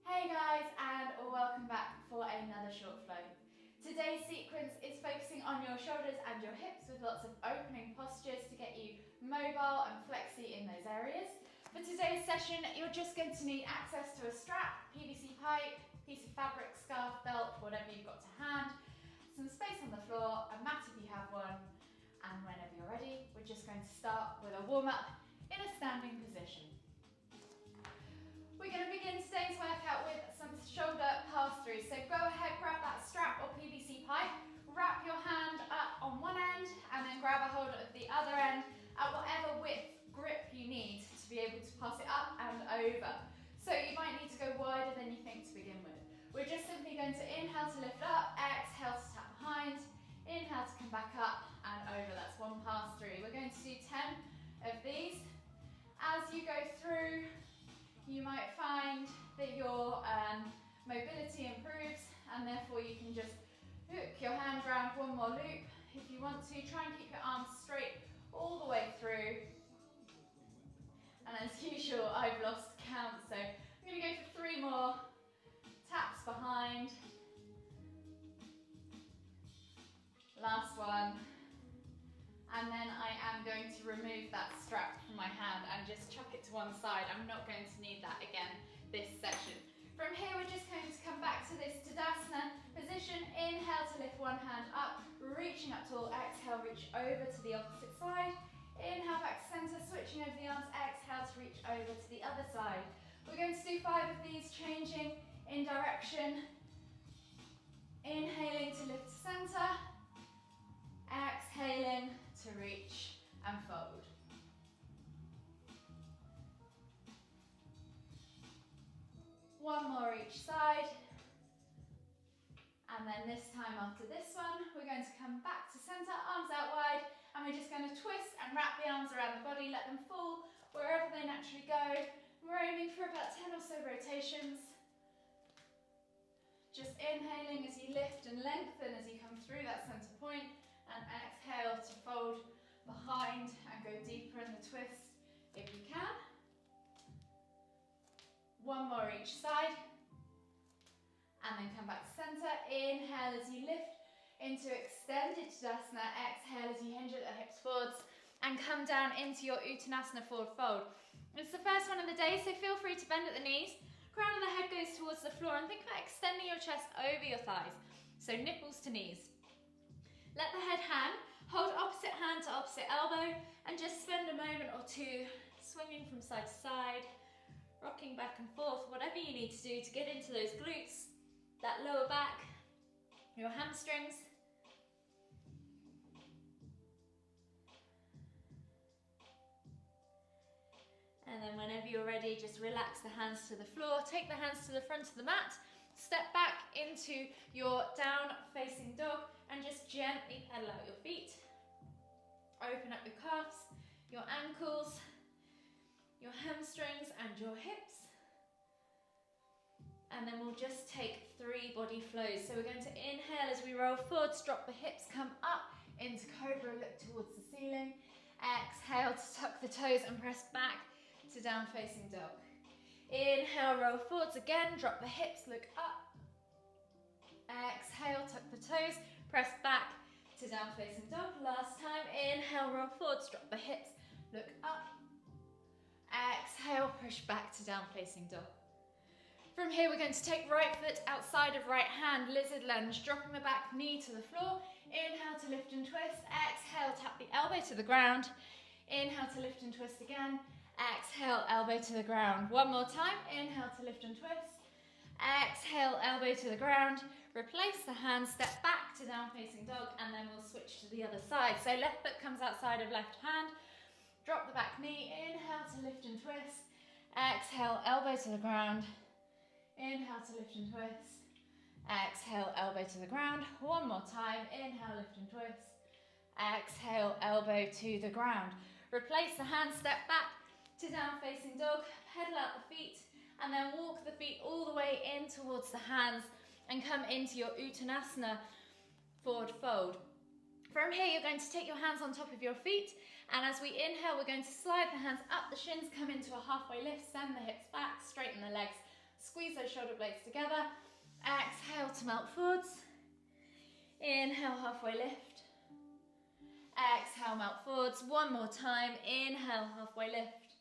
Hey guys, and welcome back for another short flow. Today's sequence is focusing on your shoulders and your hips with lots of opening postures to get you mobile and flexy in those areas. For today's session, you're just going to need access to a strap, PVC pipe, piece of fabric, scarf, belt, whatever you've got to hand, some space on the floor, a mat if you have one, and whenever you're ready, we're just going to start with a warm-up in a standing position. We're going to begin today's workout with some shoulder pass-throughs. So go ahead, grab that strap or PVC pipe, wrap your hand up on one end and then grab a hold of the other end at whatever width grip you need to be able to pass it up and over. So you might need to go wider than you think to begin with. We're just simply going to inhale to lift up, exhale to tap behind, inhale to come back up and over. That's one pass-through. We're going to do 10 of these. As you go through, you might find that your mobility improves and therefore you can just hook your hand around one more loop. If you want to, try and keep your arms straight all the way through. And as usual, I've lost count, so I'm going to go for 3 more taps behind. Last one. And then I am going to remove that strap from my hand and just chuck it to one side. I'm not going to need that again this session. From here, we're just going to come back to this Tadasana position. Inhale to lift one hand up, reaching up tall. Exhale, reach over to the opposite side. Inhale back to center, switching over the arms. Exhale to reach over to the other side. We're going to do 5 of these, changing in direction. Inhaling to lift to center. Exhaling to reach and fold. One more each side. And then this time after this one, we're going to come back to center, arms out wide, and we're just going to twist and wrap the arms around the body, let them fall wherever they naturally go. We're aiming for about 10 or so rotations. Just inhaling as you lift and lengthen as you come through that center point. And exhale to fold behind and go deeper in the twist if you can. One more each side. And then come back to center. Inhale as you lift into extended Tadasana. Exhale as you hinge at the hips forwards and come down into your Uttanasana forward fold. It's the first one of the day, so feel free to bend at the knees. Crown of the head goes towards the floor and think about extending your chest over your thighs. So nipples to knees. Let the head hang, hold opposite hand to opposite elbow and just spend a moment or two swinging from side to side, rocking back and forth, whatever you need to do to get into those glutes, that lower back, your hamstrings. And then whenever you're ready, just relax the hands to the floor, take the hands to the front of the mat, step back into your down facing dog and just gently pedal out your feet. Open up your calves, your ankles, your hamstrings and your hips. And then we'll just take 3 body flows. So we're going to inhale as we roll forwards, drop the hips, come up into Cobra, look towards the ceiling. Exhale to tuck the toes and press back to down facing dog. Inhale, roll forwards again, drop the hips, look up. Exhale, tuck the toes, press back to down facing dog. Last time, inhale, roll forwards, drop the hips, look up. Exhale, push back to down facing dog. From here, we're going to take right foot outside of right hand, lizard lunge, dropping the back knee to the floor. Inhale to lift and twist. Exhale, tap the elbow to the ground. Inhale to lift and twist again. Exhale, elbow to the ground. One more time. Inhale to lift and twist. Exhale, elbow to the ground. Replace the hand, step back to down facing dog, and then we'll switch to the other side. So left foot comes outside of left hand. Drop the back knee. Inhale to lift and twist. Exhale, elbow to the ground. Inhale to lift and twist. Exhale, elbow to the ground. One more time. Inhale, lift and twist. Exhale, elbow to the ground. Replace the hand, step back to down facing dog, pedal out the feet, and then walk the feet all the way in towards the hands and come into your Uttanasana forward fold. From here, you're going to take your hands on top of your feet, and as we inhale, we're going to slide the hands up the shins, come into a halfway lift, send the hips back, straighten the legs, Squeeze those shoulder blades together. Exhale to melt forwards. Inhale, halfway lift. Exhale, melt forwards. One more time. Inhale, halfway lift.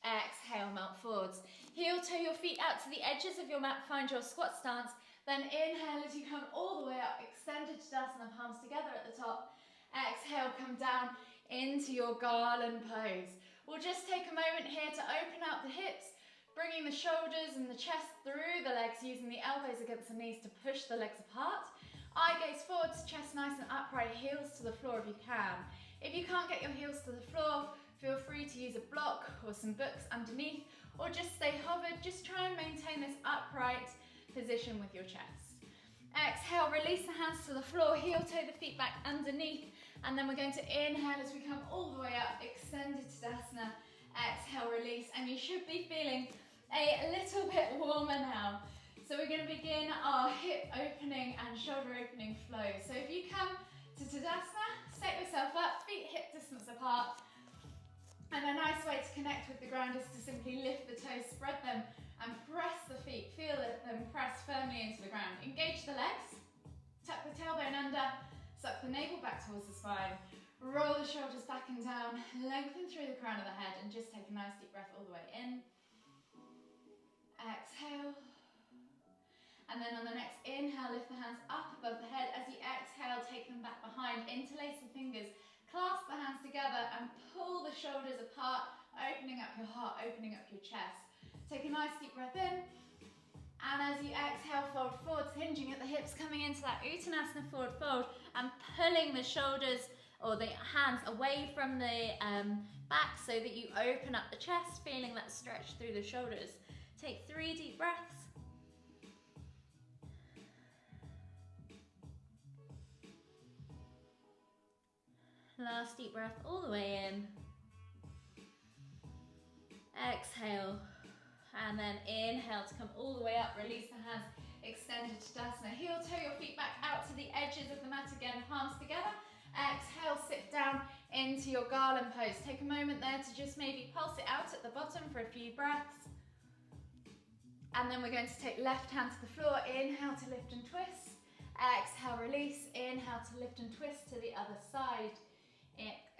Exhale, melt forwards. Heel toe your feet out to the edges of your mat. Find your squat stance. Then inhale as you come all the way up. Extended Tadasana, palms together at the top. Exhale, come down into your garland pose. We'll just take a moment here to open out the hips, bringing the shoulders and the chest through the legs, using the elbows against the knees to push the legs apart. Eye gaze forwards, chest nice and upright, heels to the floor if you can. If you can't get your heels to the floor, feel free to use a block or some books underneath, or just stay hovered. Just try and maintain this upright position with your chest. Exhale, release the hands to the floor, heel toe the feet back underneath, and then we're going to inhale as we come all the way up, extended Tadasana. Exhale, release, and you should be feeling a little bit warmer now. So we're going to begin our hip opening and shoulder opening flow. So if you come to Tadasana, set yourself up, feet hip distance apart, and a nice way to connect with the ground is to simply lift the toes, spread them, and press the feet. Feel them press firmly into the ground. Engage the legs, tuck the tailbone under, suck the navel back towards the spine, roll the shoulders back and down, lengthen through the crown of the head, and just take a nice deep breath all the way in. Exhale. And then on the next inhale, lift the hands up above the head. As you exhale, take them back behind, interlace the fingers, clasp the hands together and pull the shoulders apart, opening up your heart, opening up your chest. Take a nice deep breath in. And as you exhale, fold forwards, hinging at the hips, coming into that Uttanasana forward fold and pulling the shoulders or the hands away from the back so that you open up the chest, feeling that stretch through the shoulders. Take 3 deep breaths. Last deep breath all the way in. Exhale. And then inhale to come all the way up. Release the hands, extended Tadasana. Heel toe your feet back out to the edges of the mat again, palms together. Exhale, sit down into your garland pose. Take a moment there to just maybe pulse it out at the bottom for a few breaths. And then we're going to take left hand to the floor. Inhale to lift and twist. Exhale, release. Inhale to lift and twist to the other side.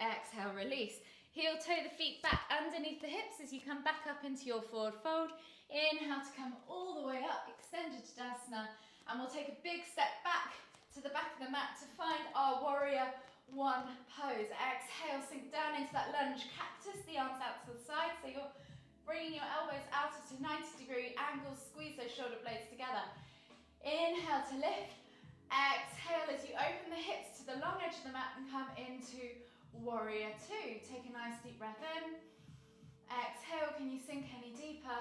Exhale, release. Heel toe the feet back underneath the hips as you come back up into your forward fold. Inhale to come all the way up, extended Tadasana. And we'll take a big step back to the back of the mat to find our warrior one pose. Exhale, sink down into that lunge, cactus the arms out to the side. So you're bringing your elbows out at a 90-degree angle, squeeze those shoulder blades together. Inhale to lift. Exhale as you open the hips to the long edge of the mat and come into warrior two. Take a nice deep breath in. Exhale, can you sink any deeper?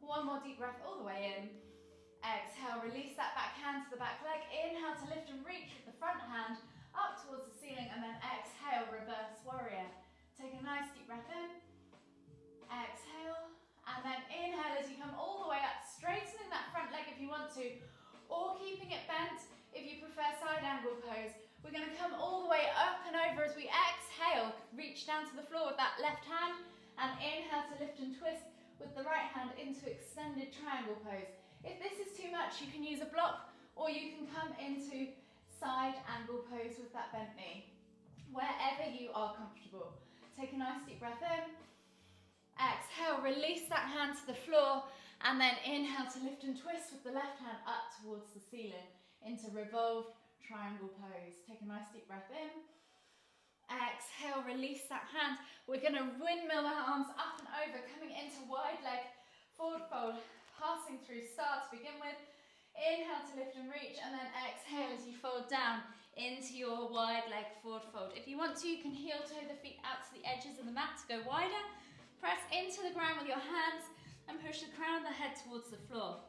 One more deep breath all the way in. Exhale, release that back hand to the back leg. Inhale to lift and reach with the front hand up towards the ceiling, and then exhale, reverse warrior. Take a nice deep breath in. Exhale, and then inhale as you come all the way up, straightening that front leg if you want to, or keeping it bent if you prefer side angle pose. We're going to come all the way up and over as we exhale, reach down to the floor with that left hand, and inhale to lift and twist with the right hand into extended triangle pose. If this is too much, you can use a block, or you can come into side angle pose with that bent knee, wherever you are comfortable. Take a nice deep breath in. Exhale, release that hand to the floor, and then inhale to lift and twist with the left hand up towards the ceiling into revolved triangle pose. Take a nice deep breath in. Exhale, release that hand. We're going to windmill the arms up and over, coming into wide leg forward fold, passing through star to begin with. Inhale to lift and reach, and then exhale as you fold down into your wide leg forward fold. If you want to, you can heel toe the feet out to the edges of the mat to go wider. Press into the ground with your hands and push the crown of the head towards the floor.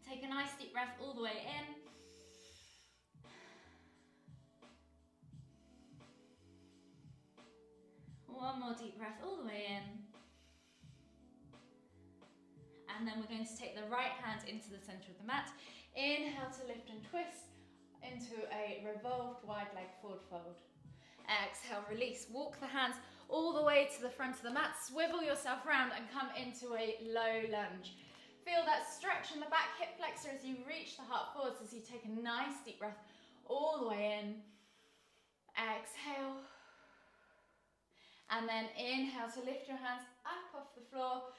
Take a nice deep breath all the way in. One more deep breath all the way in. And then we're going to take the right hand into the center of the mat. Inhale to lift and twist into a revolved wide leg forward fold. Exhale, release. Walk the hands all the way to the front of the mat. Swivel yourself round and come into a low lunge. Feel that stretch in the back hip flexor as you reach the heart forwards, as you take a nice deep breath all the way in. Exhale. And then inhale to lift your hands up off the floor,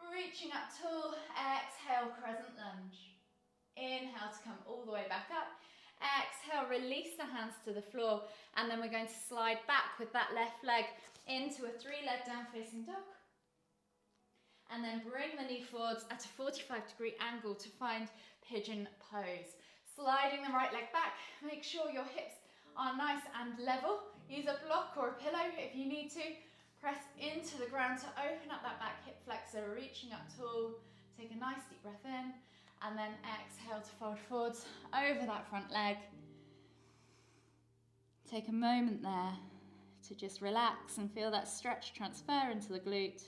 reaching up tall. Exhale, crescent lunge. Inhale to come all the way back up. Exhale, release the hands to the floor, and then we're going to slide back with that left leg into a 3-leg down facing dog. And then bring the knee forwards at a 45-degree angle to find pigeon pose. Sliding the right leg back, make sure your hips are nice and level. Use a block or a pillow if you need to. Press into the ground to open up that back hip flexor, reaching up tall. Take a nice deep breath in, and then exhale to fold forwards over that front leg. Take a moment there to just relax and feel that stretch transfer into the glute.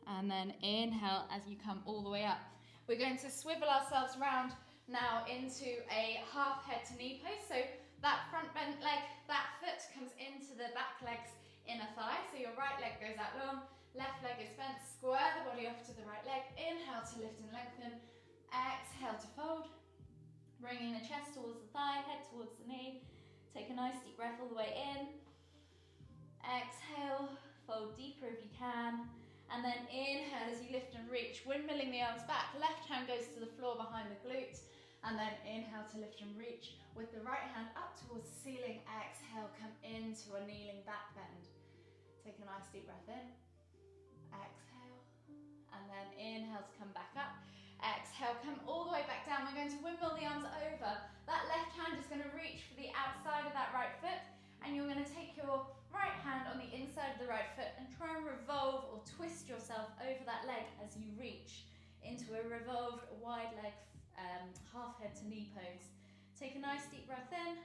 And then inhale as you come all the way up. We're going to swivel ourselves round now into a half head to knee pose. So that front bent leg, that foot comes into the back leg's inner thigh. So your right leg goes out long, left leg is bent. Square the body off to the right leg. Inhale to lift and lengthen. Exhale to fold. Bringing the chest towards the thigh, head towards the knee. Take a nice deep breath all the way in. Exhale, fold deeper if you can. And then inhale as you lift and reach, windmilling the arms back. Left hand goes to the floor behind the glute. And then inhale to lift and reach with the right hand up towards the ceiling. Exhale, come into a kneeling back bend. Take a nice deep breath in. Exhale. And then inhale to come back up. Exhale, come all the way back down. We're going to windmill the arms over. That left hand is going to reach for the outside of that right foot. And you're going to take your right hand on the inside of the right foot and try and revolve or twist yourself over that leg as you reach into a revolved wide leg half head to knee pose. Take a nice deep breath in.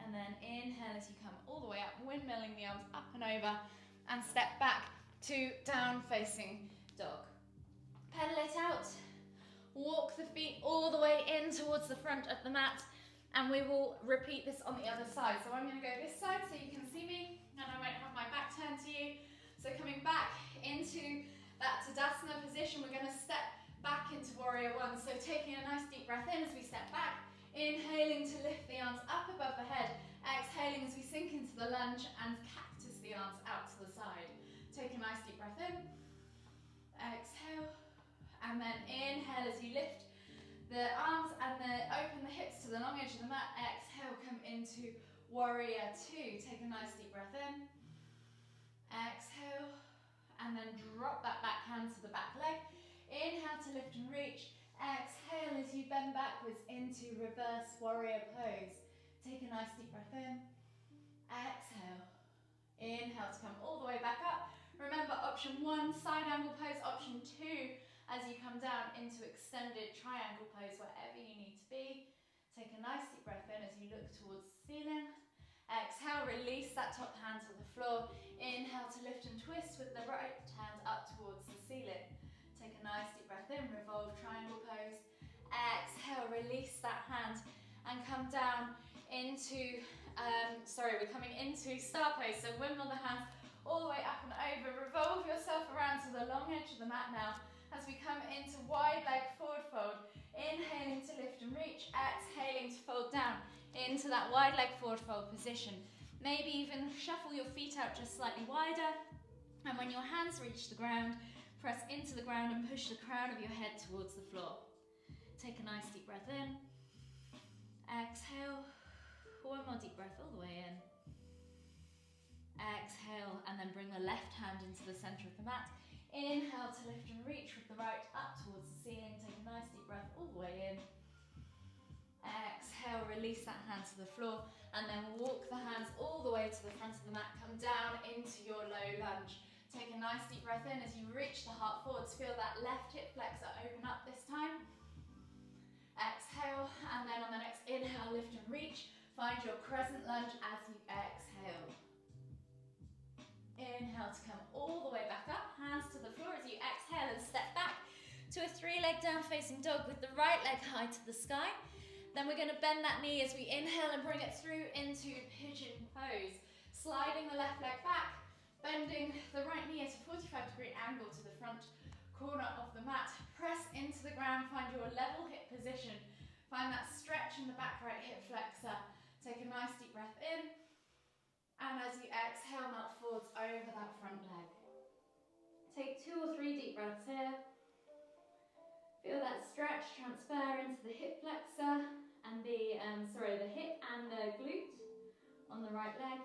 And then inhale as you come all the way up, windmilling the arms up and over, and step back to down facing dog. Pedal it out. Walk the feet all the way in towards the front of the mat, and we will repeat this on the other side. So I'm going to go this side so you can see me, and I won't have my back turned to you. So coming back into that Tadasana position, we're going to step back into Warrior One. So taking a nice deep breath in as we step back, inhaling to lift the arms up above the head, exhaling as we sink into the lunge and cactus the arms out to the side. Take a nice deep breath in, exhale. And then inhale as you lift the arms and open the hips to the long edge of the mat. Exhale, come into Warrior Two. Take a nice deep breath in. Exhale. And then drop that back hand to the back leg. Inhale to lift and reach. Exhale as you bend backwards into reverse warrior pose. Take a nice deep breath in. Exhale. Inhale to come all the way back up. Remember, option 1, side angle pose. Option 2, as you come down into extended triangle pose, wherever you need to be. Take a nice deep breath in as you look towards the ceiling. Exhale, release that top hand to the floor. Inhale to lift and twist with the right hand up towards the ceiling. Take a nice deep breath in, revolve triangle pose. Exhale, release that hand and come down into, we're coming into star pose. So windmill the hands all the way up and over. Revolve yourself around to the long edge of the mat now. As we come into wide leg forward fold, inhaling to lift and reach, exhaling to fold down into that wide leg forward fold position. Maybe even shuffle your feet out just slightly wider, and when your hands reach the ground, press into the ground and push the crown of your head towards the floor. Take a nice deep breath in, exhale, one more deep breath all the way in, exhale, and then bring the left hand into the center of the mat. Inhale to lift and reach with the right up towards the ceiling. Take a nice deep breath all the way in. Exhale, release that hand to the floor, and then walk the hands all the way to the front of the mat. Come down into your low lunge. Take a nice deep breath in as you reach the heart forwards. Feel that left hip flexor open up this time. Exhale, and then on the next inhale, lift and reach. Find your crescent lunge as you exhale. Inhale to come all the way back up, hands to the floor as you exhale and step back to a 3-leg down facing dog with the right leg high to the sky. Then we're going to bend that knee as we inhale and bring it through into pigeon pose. Sliding the left leg back, bending the right knee at a 45-degree angle to the front corner of the mat. Press into the ground, find your level hip position. Find that stretch in the back right hip flexor. Take a nice deep breath in. And as you exhale, melt forwards over that front leg. Take 2 or 3 deep breaths here. Feel that stretch transfer into the hip flexor and the hip and the glute on the right leg.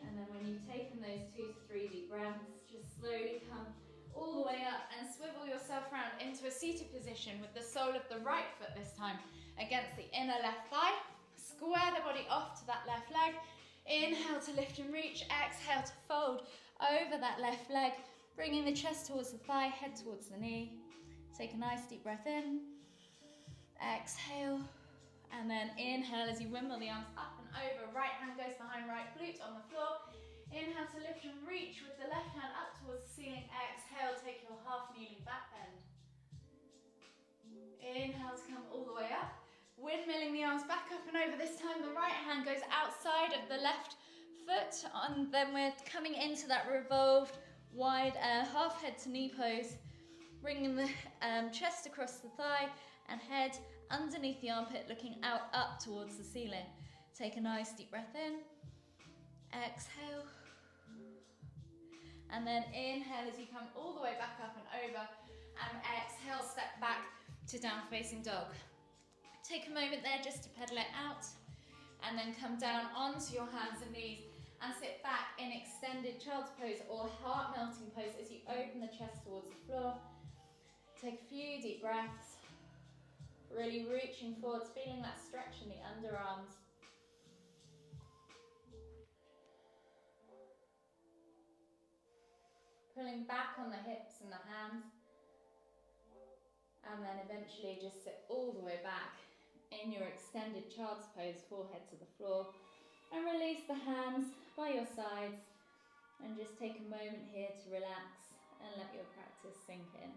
And then when you've taken those 2 to 3 deep breaths, just slowly come all the way up and swivel yourself around into a seated position with the sole of the right foot this time against the inner left thigh. Square the body off to that left leg. Inhale to lift and reach. Exhale to fold over that left leg, bringing the chest towards the thigh, head towards the knee. Take a nice deep breath in. Exhale. And then inhale as you wimble the arms up and over. Right hand goes behind right glute on the floor. Inhale to lift and reach with the left hand up towards the ceiling. Exhale, take your half kneeling back bend. Inhale to come all the way up. Windmilling the arms back up and over. This time the right hand goes outside of the left foot. And then we're coming into that revolved wide half head to knee pose. Bringing the chest across the thigh and head underneath the armpit, looking out up towards the ceiling. Take a nice deep breath in. Exhale. And then inhale as you come all the way back up and over. And exhale, step back to down facing dog. Take a moment there just to pedal it out. And then come down onto your hands and knees and sit back in extended child's pose or heart melting pose as you open the chest towards the floor. Take a few deep breaths. Really reaching forwards, feeling that stretch in the underarms. Pulling back on the hips and the hands. And then eventually just sit all the way back in your extended child's pose, forehead to the floor. And release the hands by your sides. And just take a moment here to relax and let your practice sink in.